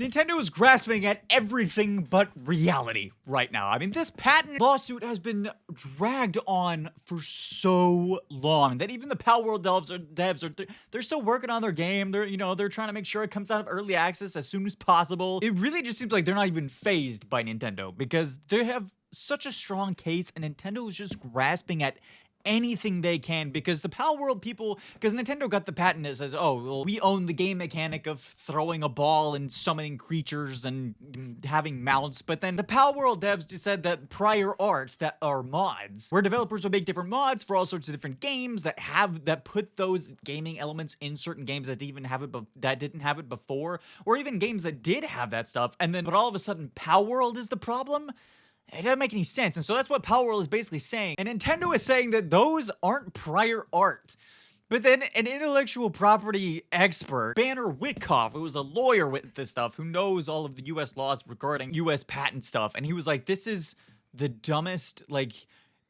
Nintendo is grasping at everything but reality right now. I mean, this patent lawsuit has been dragged on for so long that even the Palworld they're still working on their game. They're trying to make sure it comes out of early access as soon as possible. It really just seems like they're not even fazed by Nintendo because they have such a strong case, and Nintendo is just grasping at anything they can because the Palworld people, because Nintendo got the patent that says, oh, well, we own the game mechanic of throwing a ball and summoning creatures and having mounts, but then the Palworld devs just said that prior arts that are mods, where developers will make different mods for all sorts of different games that put those gaming elements in certain games that didn't have it before, or even games that did have that stuff, but all of a sudden Palworld is the problem. It doesn't make any sense. And so that's what Palworld is basically saying. And Nintendo is saying that those aren't prior art. But then an intellectual property expert, Banner Witkoff, who was a lawyer with this stuff, who knows all of the US laws regarding US patent stuff, and he was like, this is the dumbest,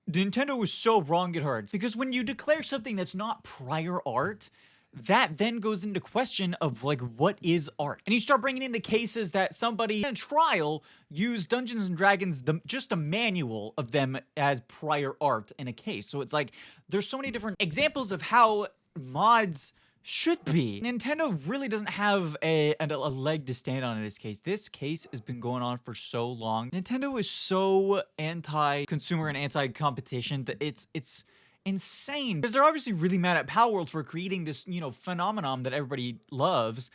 Nintendo was so wrong it hurts. Because when you declare something that's not prior art, that then goes into question of what is art, and you start bringing in the cases that somebody in a trial used Dungeons and Dragons, just a manual of them, as prior art in a case. So it's like there's so many different examples of how mods should be. Nintendo really doesn't have a leg to stand on in this case. This case has been going on for so long. Nintendo is so anti-consumer and anti-competition that it's insane, because they're obviously really mad at Palworld for creating this, phenomenon that everybody loves,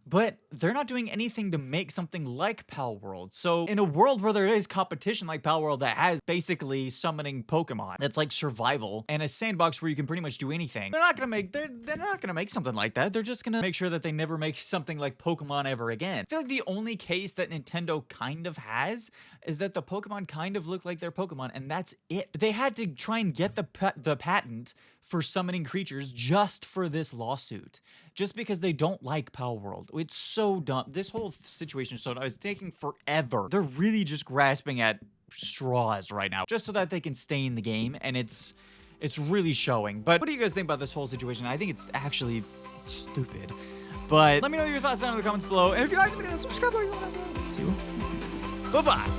but they're not doing anything to make something like Palworld. So in a world where there is competition like Palworld that has basically summoning Pokemon, that's like survival, and a sandbox where you can pretty much do anything, they're not gonna make something like that. They're just gonna make sure that they never make something like Pokemon ever again. I feel like the only case that Nintendo kind of has is that the Pokemon kind of look like their Pokemon, and that's it. They had to try and get the patent for summoning creatures just for this lawsuit, just because they don't like Palworld. It's so dumb. This whole situation is so dumb. It's taking forever. They're really just grasping at straws right now, just so that they can stay in the game, and it's really showing. But what do you guys think about this whole situation? I think it's actually stupid. But let me know your thoughts down in the comments below, and if you like the video, subscribe. See you. Bye-bye.